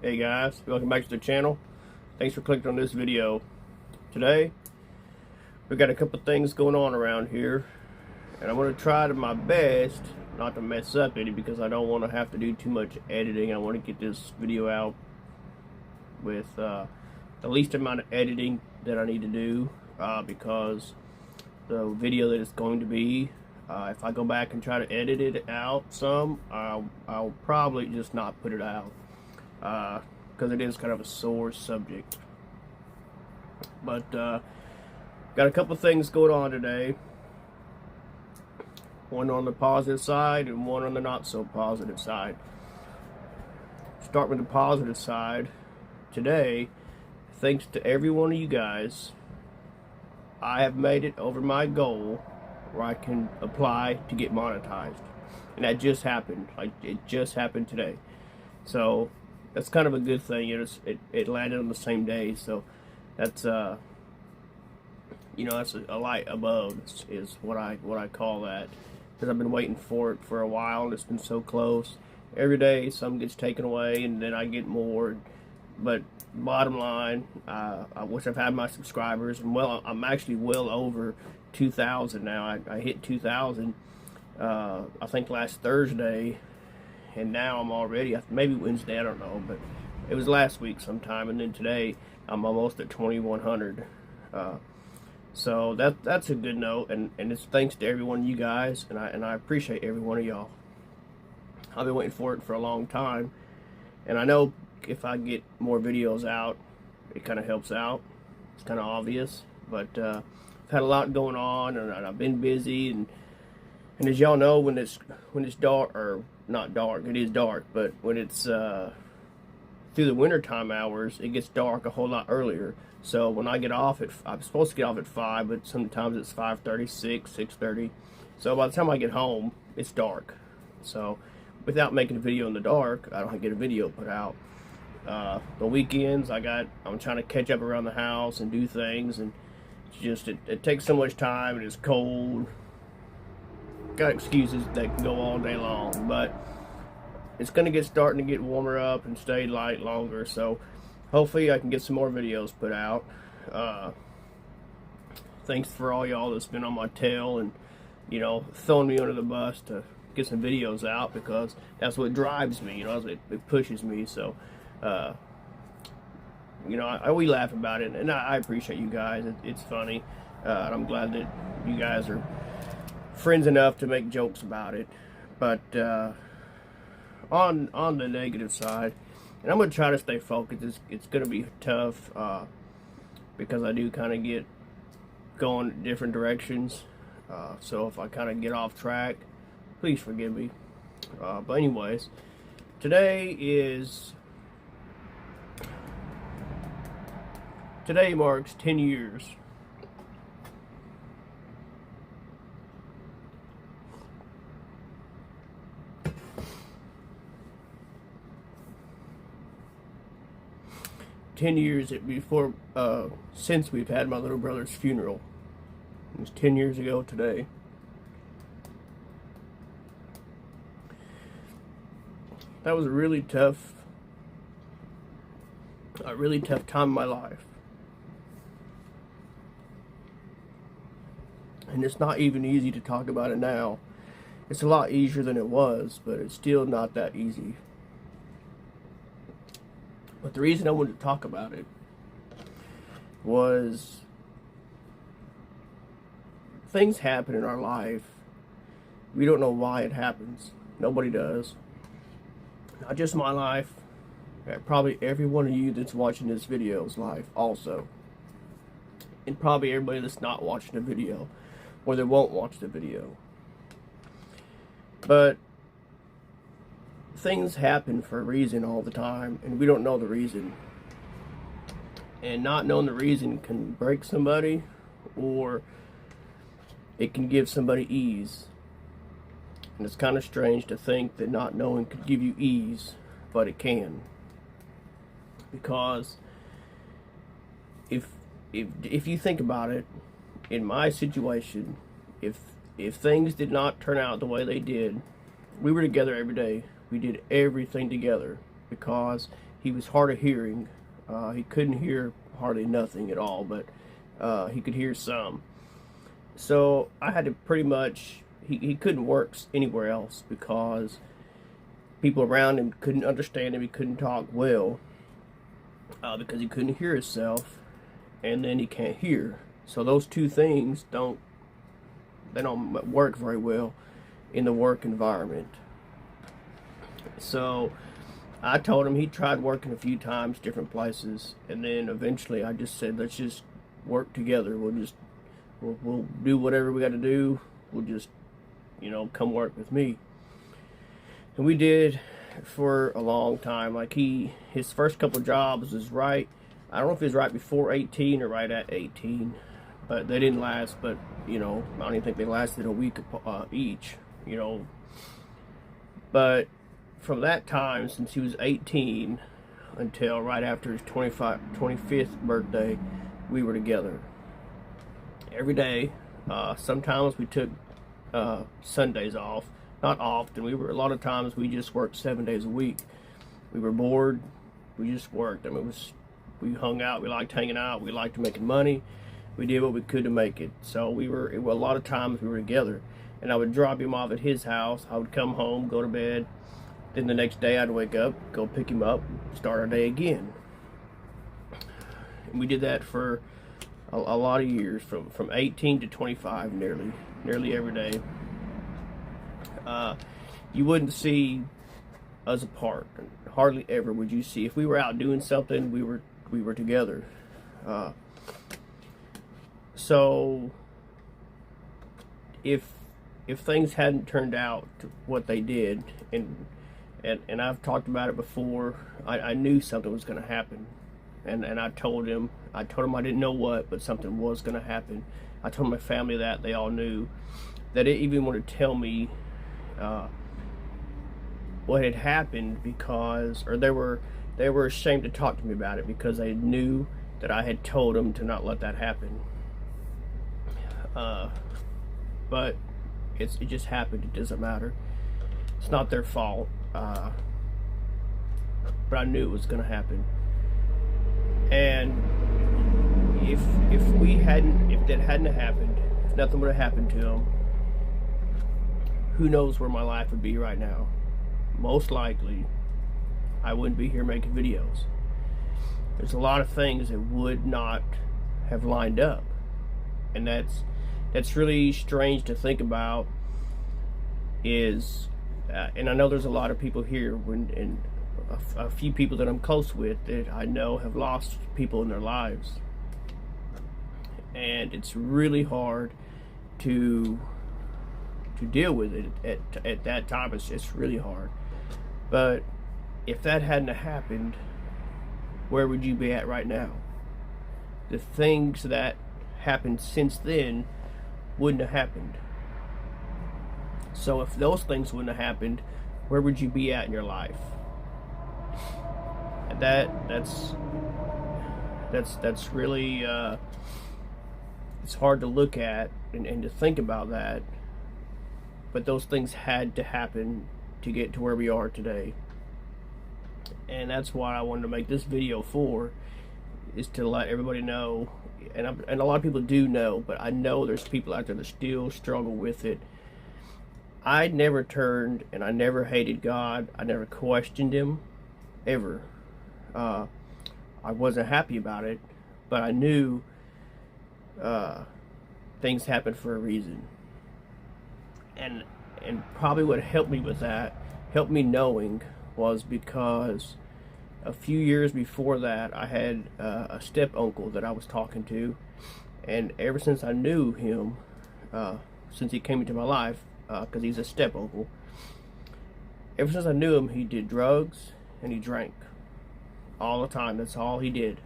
Hey guys, welcome back to the channel. Thanks for clicking on this video. Today, we've got a couple things going on around here, and I'm going to try to my best not to mess up any because I don't want to have to do too much editing. I want to get this video out with the least amount of editing that I need to do because the video that it's going to be, if I go back and try to edit it out some, I'll probably just not put it out. Because it is kind of a sore subject. But got a couple things going on today. One on the positive side and one on the not so positive side. Start with the positive side. Today, thanks to every one of you guys, I have made it over my goal where I can apply to get monetized. And that just happened. It just happened today. So that's kind of a good thing. It landed on the same day, so that's that's a light above is what I call that, because I've been waiting for it for a while and it's been so close. Every day some gets taken away and then I get more, but bottom line, I wish I've had my subscribers, and I'm actually well over 2,000 now. I hit 2,000 I think last Thursday. And now I'm already, maybe Wednesday, I don't know, but it was last week sometime, and then today I'm almost at 2,100. So that's a good note, and it's thanks to every one of you guys, and I appreciate every one of y'all. I've been waiting for it for a long time, and I know if I get more videos out, it kind of helps out. It's kind of obvious, but I've had a lot going on, and I've been busy, and as y'all know, when it's dark, or not dark, it is dark, but when it's through the wintertime hours, it gets dark a whole lot earlier. So when I get off I'm supposed to get off at 5, but sometimes it's 5:30, 6:30. So by the time I get home, it's dark. So without making a video in the dark, I don't get a video put out. The weekends, I'm trying to catch up around the house and do things, and it takes so much time, and it's cold. Got excuses that can go all day long, but it's going to starting to get warmer up and stay light longer, so hopefully I can get some more videos put out. Thanks for all y'all that's been on my tail and throwing me under the bus to get some videos out, because that's what drives me, it pushes me. So we laugh about it, and I appreciate you guys. It's funny, and I'm glad that you guys are friends enough to make jokes about it. But on the negative side, and I'm going to try to stay focused. It's going to be tough because I do kind of get going different directions. So if I kind of get off track, please forgive me. But anyways, today marks 10 years. Since we've had my little brother's funeral. It was 10 years ago today. That was a really tough time in my life. And it's not even easy to talk about it now. It's a lot easier than it was, but it's still not that easy. But the reason I wanted to talk about it was things happen in our life. We don't know why it happens. Nobody does. Not just my life. Probably every one of you that's watching this video's life also. And probably everybody that's not watching the video, or that won't watch the video. But things happen for a reason all the time, and we don't know the reason. And not knowing the reason can break somebody, or it can give somebody ease. And it's kind of strange to think that not knowing could give you ease, but it can. Because if you think about it, in my situation, if things did not turn out the way they did, we were together every day. We did everything together, because he was hard of hearing. He couldn't hear hardly nothing at all, but he could hear some. So I had to pretty much, he couldn't work anywhere else because people around him couldn't understand him. He couldn't talk well because he couldn't hear himself, and then he can't hear. So those two things don't work very well in the work environment. So I told him he tried working a few times, different places, and then eventually I just said, let's just work together. We'll do whatever we got to do. We'll just, come work with me. And we did for a long time. Like his first couple jobs was right. I don't know if it was right before 18 or right at 18, but they didn't last. But I don't even think they lasted a week each. But from that time, since he was 18 until right after his 25th birthday, we were together every day. Sometimes we took Sundays off. Not often. A lot of times we just worked 7 days a week. We were bored. We just worked. We hung out. We liked hanging out. We liked making money. We did what we could to make it. So a lot of times we were together. And I would drop him off at his house. I would come home, go to bed. Then the next day I'd wake up, go pick him up, start our day again. And we did that for a lot of years, from 18 to 25, nearly every day. You wouldn't see us apart. Hardly ever would you see. If we were out doing something, we were together. So if things hadn't turned out to what they did, and I've talked about it before, I knew something was going to happen, and I told him I didn't know what, but something was going to happen. I told my family that. They all knew. They didn't even want to tell me what had happened or they were ashamed to talk to me about it because they knew that I had told them to not let that happen. But it just happened. It doesn't matter. It's not their fault. But I knew it was going to happen. And if that hadn't happened, if nothing would have happened to him, who knows where my life would be right now? Most likely, I wouldn't be here making videos. There's a lot of things that would not have lined up, and that's really strange to think about. And I know there's a lot of people here, and a few people that I'm close with that I know have lost people in their lives, and it's really hard to deal with it at that time. It's really hard. But if that hadn't happened, where would you be at right now? The things that happened since then wouldn't have happened. So if those things wouldn't have happened, where would you be at in your life? And that's really it's hard to look at and to think about that. But those things had to happen to get to where we are today. And that's what I wanted to make this video for, is to let everybody know. And a lot of people do know, but I know there's people out there that still struggle with it. I never turned, and I never hated God. I never questioned him, ever. I wasn't happy about it, but I knew things happen for a reason. And probably what helped me with that, helped me knowing, was because a few years before that, I had a step uncle that I was talking to, and ever since I knew him, since he came into my life, because he's a step uncle, ever since I knew him, he did drugs and he drank all the time. That's all he did.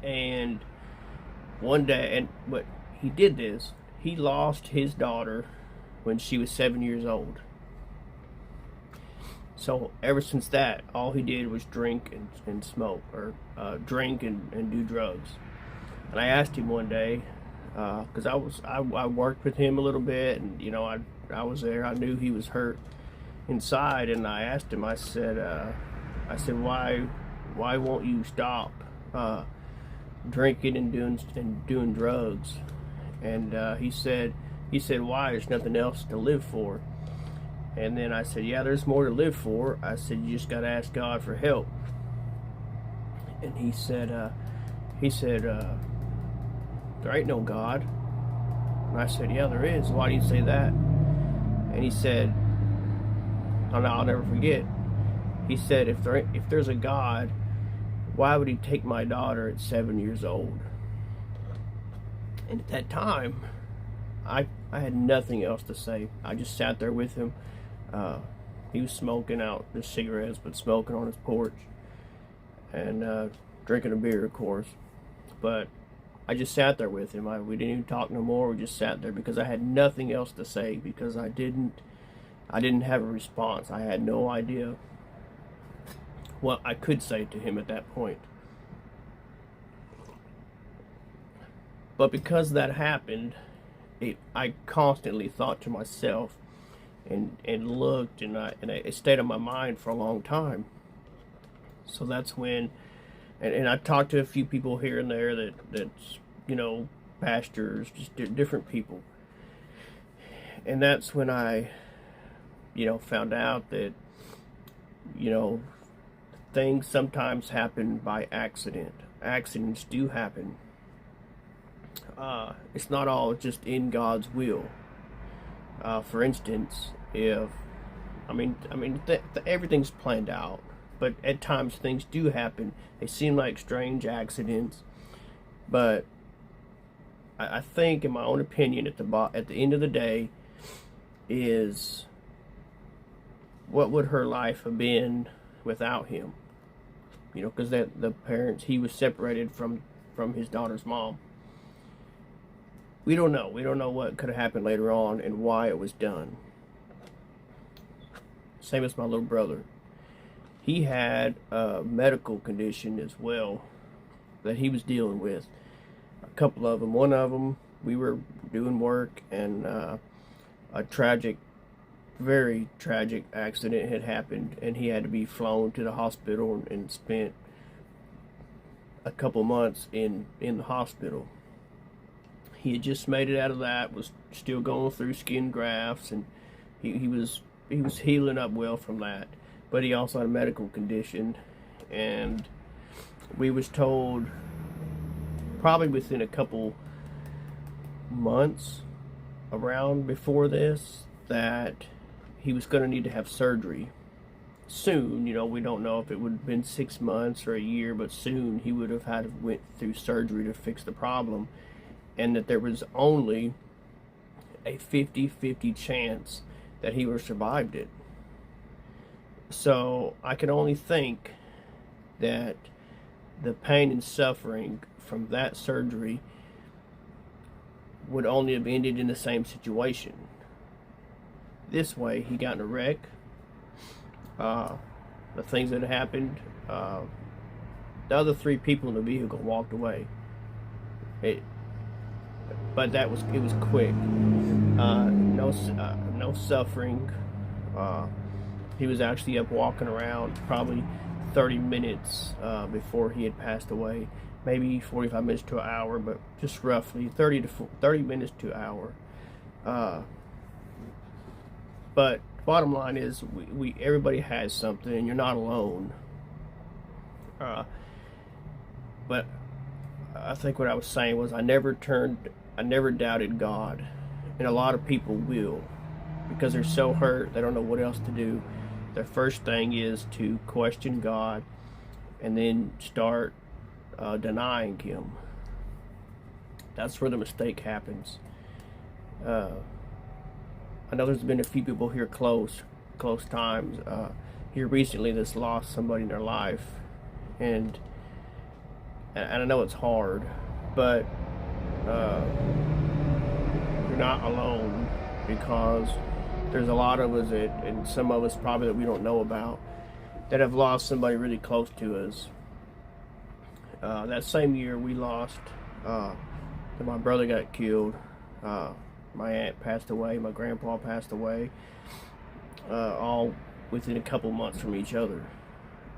And one day, but he did this. He lost his daughter when she was 7 years old. So ever since that, all he did was drink and smoke, or drink and do drugs. And I asked him one day, because I worked with him a little bit, and I was there. I knew he was hurt inside, and I asked him. I said, I said, why won't you stop drinking and doing drugs? And he said, why? There's nothing else to live for. And then I said, yeah, there's more to live for. I said, you just got to ask God for help. And he said, there ain't no God. And I said, yeah, there is. Why do you say that? And he said, I'll never forget. He said, if there's a God, why would he take my daughter at 7 years old? And at that time, I had nothing else to say. I just sat there with him. He was smoking out the cigarettes, but smoking on his porch. And drinking a beer, of course. But I just sat there with him. We didn't even talk no more. We just sat there because I had nothing else to say, because I didn't have a response. I had no idea what I could say to him at that point. But because that happened, I constantly thought to myself and looked, and it stayed on my mind for a long time. So that's when, and I talked to a few people here and there that's, pastors, just different people. And that's when I, found out that, things sometimes happen by accident. Accidents do happen. It's not all just in God's will. For instance, everything's planned out, but at times things do happen. They seem like strange accidents, but I think, in my own opinion, at the end of the day, is what would her life have been without him? Because the parents, he was separated from his daughter's mom. We don't know. We don't know what could have happened later on and why it was done. Same as my little brother. He had a medical condition as well that he was dealing with. A couple of them. One of them, we were doing work, and a very tragic accident had happened, and he had to be flown to the hospital and spent a couple months in the hospital. He had just made it out of that, was still going through skin grafts, and he was healing up well from that. But he also had a medical condition, and we was told probably within a couple months around before this that he was going to need to have surgery soon. We don't know if it would have been 6 months or a year, but soon he would have had to went through surgery to fix the problem, and that there was only a 50-50 chance that he would have survived it. So I can only think that the pain and suffering from that surgery would only have ended in the same situation. This way, he got in a wreck. The things that happened, the other 3 people in the vehicle walked away. But it was quick. No suffering. He was actually up walking around probably 30 minutes before he had passed away. Maybe 45 minutes to an hour, but just roughly 30 minutes to an hour. But bottom line is, everybody has something, and you're not alone. But I think what I was saying was, I never doubted God, and a lot of people will, because they're so hurt they don't know what else to do. Their first thing is to question God, and then start denying him. That's where the mistake happens. I know there's been a few people here close times here recently that's lost somebody in their life, and I know it's hard, but you're not alone, because there's a lot of us, and some of us probably that we don't know about, that have lost somebody really close to us. That same year we lost, my brother got killed, my aunt passed away, my grandpa passed away, all within a couple months from each other.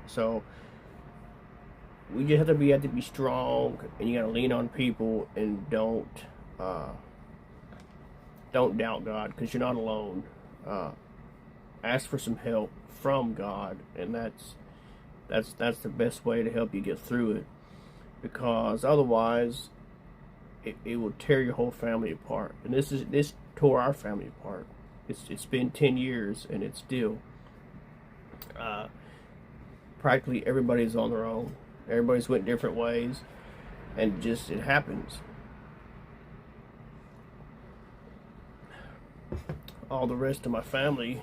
So we just have to be strong, and you got to lean on people, and don't doubt God, because you're not alone. Ask for some help from God, and that's the best way to help you get through it, because otherwise it will tear your whole family apart. And this tore our family apart. It's been 10 years, and it's still practically everybody's on their own. Everybody's went different ways, and just it happens. All the rest of my family,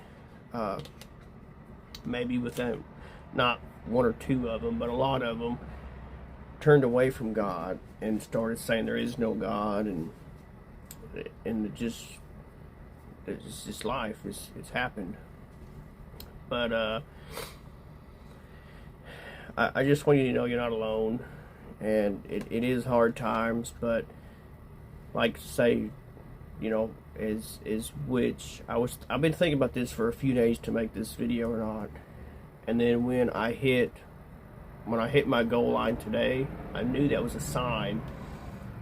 maybe within not one or two of them, but a lot of them turned away from God and started saying there is no God, and it's just life. It's happened. But I just want you to know you're not alone, and it is hard times, but like say, you know, is which I've been thinking about this for a few days to make this video or not. And then when I hit my goal line today, I knew that was a sign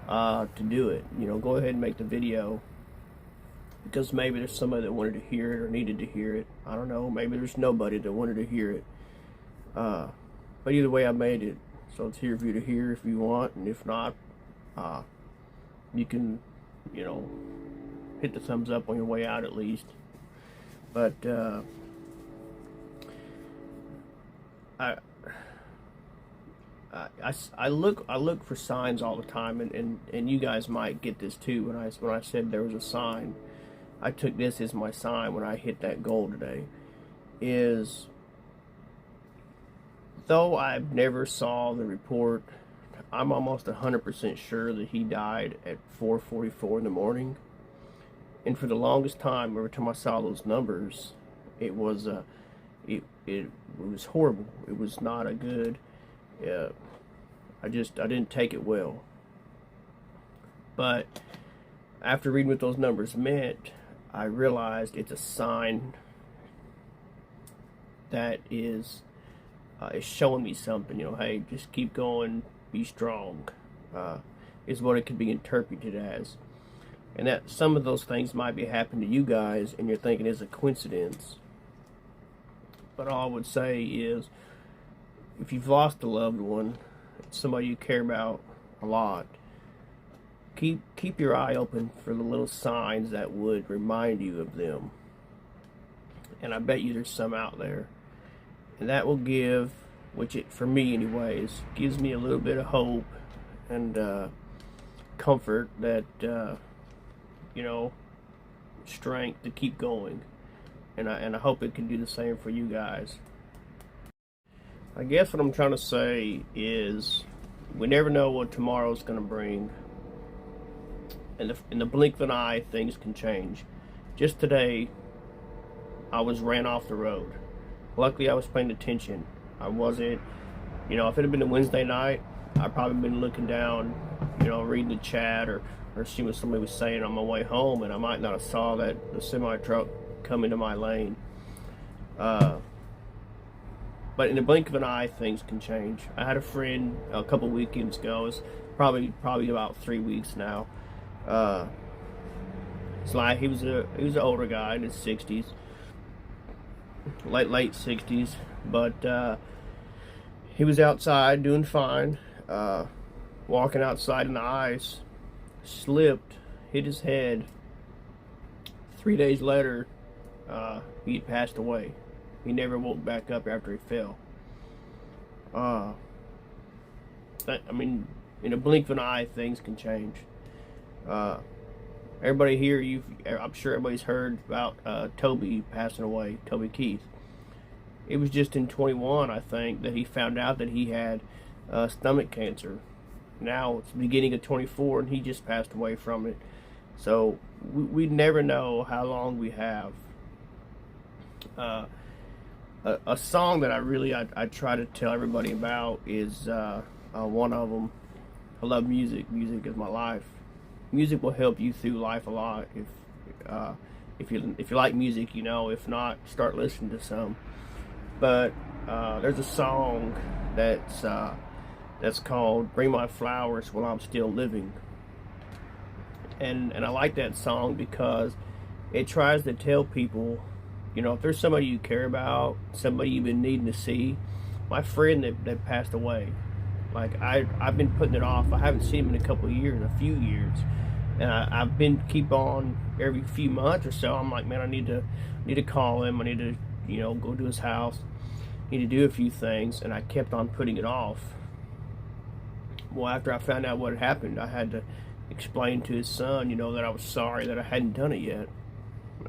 to do it. You know, go ahead and make the video, because maybe there's somebody that wanted to hear it or needed to hear it. I don't know. Maybe there's nobody that wanted to hear it. But either way, I made it, so it's here for you to hear if you want, and if not, you can, you know, hit the thumbs up on your way out at least. But I look for signs all the time, and you guys might get this too. When I said there was a sign, I took this as my sign when I hit that goal today. Is though I've never saw the report, I'm almost 100% sure that he died at 4:44 in the morning. And for the longest time, every time I saw those numbers, it was horrible. It was not a good. I didn't take it well. But after reading what those numbers meant, I realized it's a sign that is showing me something. You know, hey, just keep going, be strong, is what it could be interpreted as. And that some of those things might be happening to you guys, and you're thinking it's a coincidence. But all I would say is, if you've lost a loved one, somebody you care about a lot, keep your eye open for the little signs that would remind you of them. And I bet you there's some out there. And that will give, for me anyways, gives me a little bit of hope and comfort that, you know, strength to keep going. And I hope it can do the same for you guys. I guess what I'm trying to say is, we never know what tomorrow's going to bring. In the blink of an eye, things can change. Just today, I was ran off the road. Luckily, I was paying attention. I wasn't, you know, if it had been a Wednesday night, I'd probably been looking down, you know, reading the chat or seeing what somebody was saying on my way home, and I might not have saw that the semi truck come into my lane. But in the blink of an eye, things can change. I had a friend a couple weekends ago. It's probably about 3 weeks now. It's like he was an older guy in his 60s, late 60s, but he was outside doing fine, walking outside in the ice, slipped, hit his head. 3 days later, he had passed away. He never woke back up after he fell. I mean, in a blink of an eye, things can change. Everybody here, I'm sure everybody's heard about Toby passing away, Toby Keith. It was just in 21, I think, that he found out that he had stomach cancer. Now it's the beginning of 24, and he just passed away from it. So we never know how long we have. A song that I try to tell everybody about is one of them. I love music. Music is my life. Music will help you through life a lot. If you like music, you know. If not, start listening to some. But There's a song that's called "Bring My Flowers While I'm Still Living," and I like that song because it tries to tell people, if there's somebody you care about, somebody you've been needing to see. My friend that passed away, like I've been putting it off. I haven't seen him in a few years, and I've been keep on every few months or so. I'm like, man, I need to call him. I need to go to his house. Need to do a few things, and I kept on putting it off. Well, after I found out what had happened, I had to explain to his son, that I was sorry that I hadn't done it yet,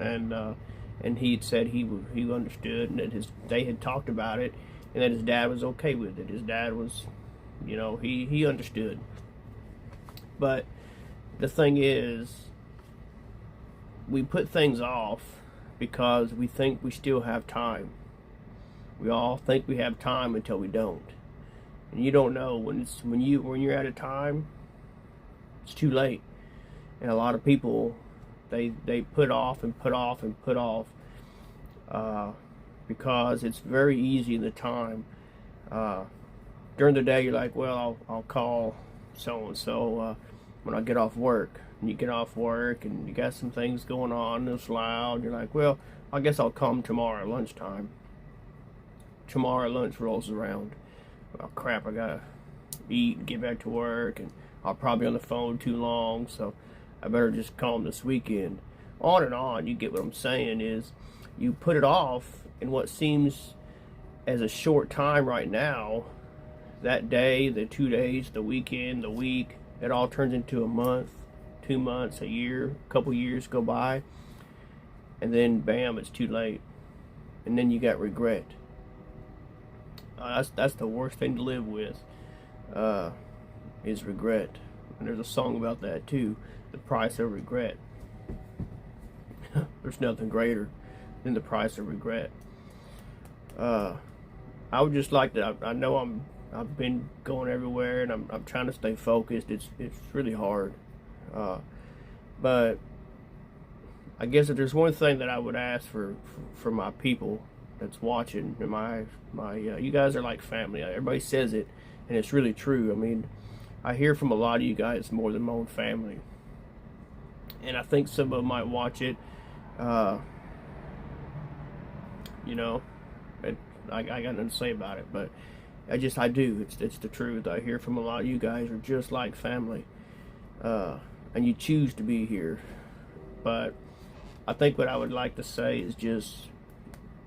and he had said he understood, and that they had talked about it, and that his dad was okay with it. His dad was, he understood. But the thing is, we put things off because we think we still have time. We all think we have time until we don't, and you don't know when you're out of time. It's too late, and a lot of people they put off and put off and put off because it's very easy in the time. During the day, you're like, well, I'll call so and so when I get off work. And you get off work and you got some things going on. It's loud. You're like, well, I guess I'll call them tomorrow at lunchtime. Tomorrow lunch rolls around. Oh crap! I gotta eat and get back to work, and I'll probably be on the phone too long, so I better just call them this weekend. On and on. You get what I'm saying? Is you put it off in what seems as a short time right now. That day, the 2 days, the weekend, the week, it all turns into a month, 2 months, a year, a couple years go by, and then bam, it's too late, and then you got regret. That's the worst thing to live with, is regret. And there's a song about that too, the price of regret. There's nothing greater than the price of regret. I would just like to. I know I've been going everywhere, and I'm trying to stay focused. It's really hard, but I guess if there's one thing that I would ask for my people that's watching, and my you guys are like family. Everybody says it, and it's really true. I mean, I hear from a lot of you guys more than my own family, and I think some of them might watch it. I got nothing to say about it, but I do. It's the truth. I hear from a lot of you guys are just like family, and you choose to be here. But I think what I would like to say is just,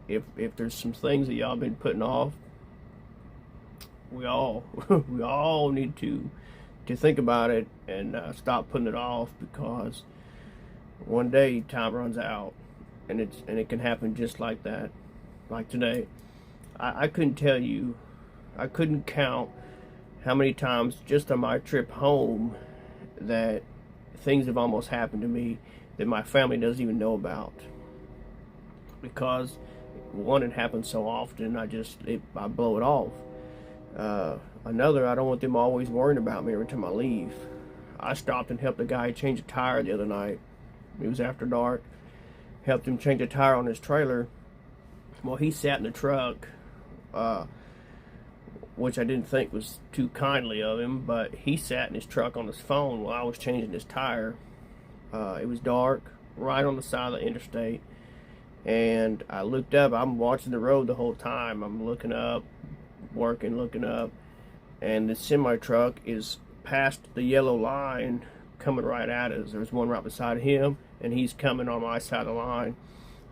if there's some things that y'all been putting off, we all need to think about it and stop putting it off, because one day time runs out, and it can happen just like that. Like today, I couldn't tell you, I couldn't count how many times just on my trip home that things have almost happened to me that my family doesn't even know about, because one, it happens so often, I blow it off. Another, I don't want them always worrying about me every time I leave. I stopped and helped a guy change a tire the other night. It was after dark. Helped him change a tire on his trailer. Well, he sat in the truck, which I didn't think was too kindly of him, but he sat in his truck on his phone while I was changing his tire. It was dark, right on the side of the interstate, and I looked up. I'm watching the road the whole time. I'm looking up, working, looking up, and the semi-truck is past the yellow line, coming right at us. There's one right beside him, and he's coming on my side of the line.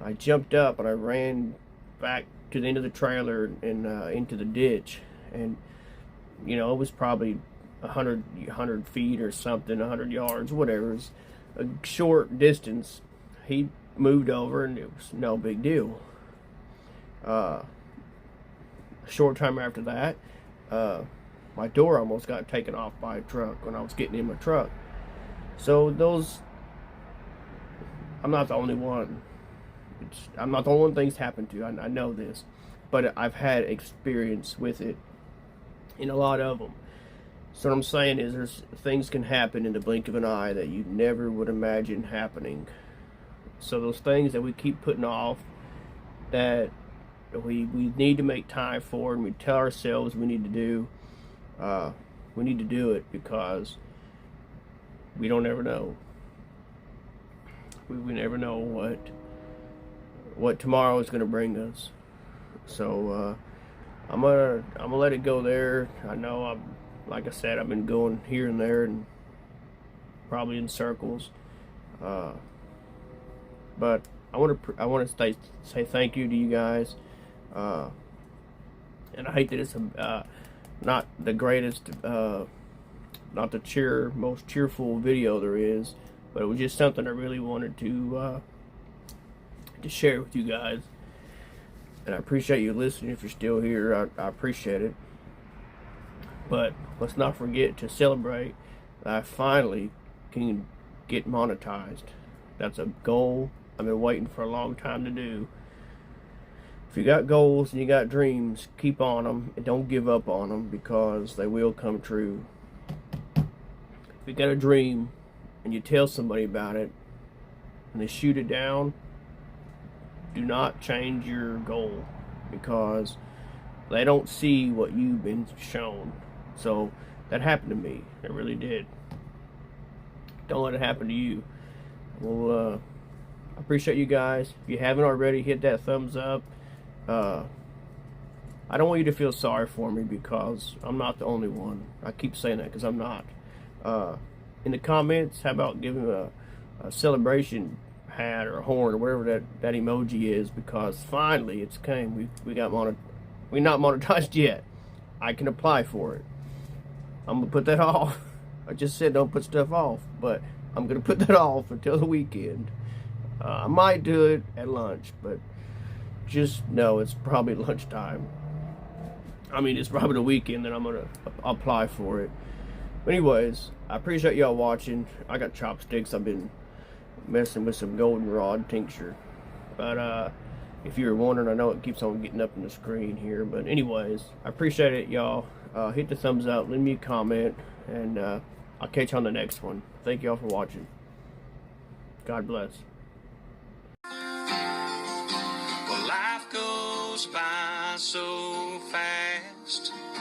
I jumped up and I ran back to the end of the trailer and into the ditch, and it was probably 100 feet or something, 100 yards, whatever. It was a short distance. He moved over, and it was no big deal. A short time after that, my door almost got taken off by a truck when I was getting in my truck. So I'm not the only one. I'm not the only one things happen to. I know this, but I've had experience with it in a lot of them. So what I'm saying is, things can happen in the blink of an eye that you never would imagine happening. So those things that we keep putting off, that that we need to make time for, and we tell ourselves we need to do. We need to do it because we don't ever know. We never know what tomorrow is going to bring us. So I'm gonna let it go there. I know like I said, I've been going here and there and probably in circles. But I want to say thank you to you guys. And I hate that it's not the greatest, not the most cheerful video there is, but it was just something I really wanted to share with you guys. And I appreciate you listening. If you're still here, I appreciate it. But let's not forget to celebrate that I finally can get monetized. That's a goal I've been waiting for a long time to do. If you got goals and you got dreams, keep on them and don't give up on them, because they will come true. If you got a dream and you tell somebody about it and they shoot it down, do not change your goal, because they don't see what you've been shown. So that happened to me. It really did. Don't let it happen to you. Well, I appreciate you guys. If you haven't already, hit that thumbs up. I don't want you to feel sorry for me, because I'm not the only one. I keep saying that because I'm not. In the comments, how about giving a celebration hat or a horn or whatever that emoji is, because finally it's came. We're not monetized yet. I can apply for it. I'm gonna put that off. I just said don't put stuff off, but I'm gonna put that off until the weekend. I might do it at lunch, but just know it's probably lunchtime. I mean, it's probably the weekend that I'm gonna apply for it. But anyways, I appreciate y'all watching. I got chopsticks. I've been messing with some goldenrod tincture, but if you were wondering, I know it keeps on getting up in the screen here, but anyways, I appreciate it, y'all. Hit the thumbs up, leave me a comment, and I'll catch you on the next one. Thank y'all for watching. God bless. Well, life goes by so fast.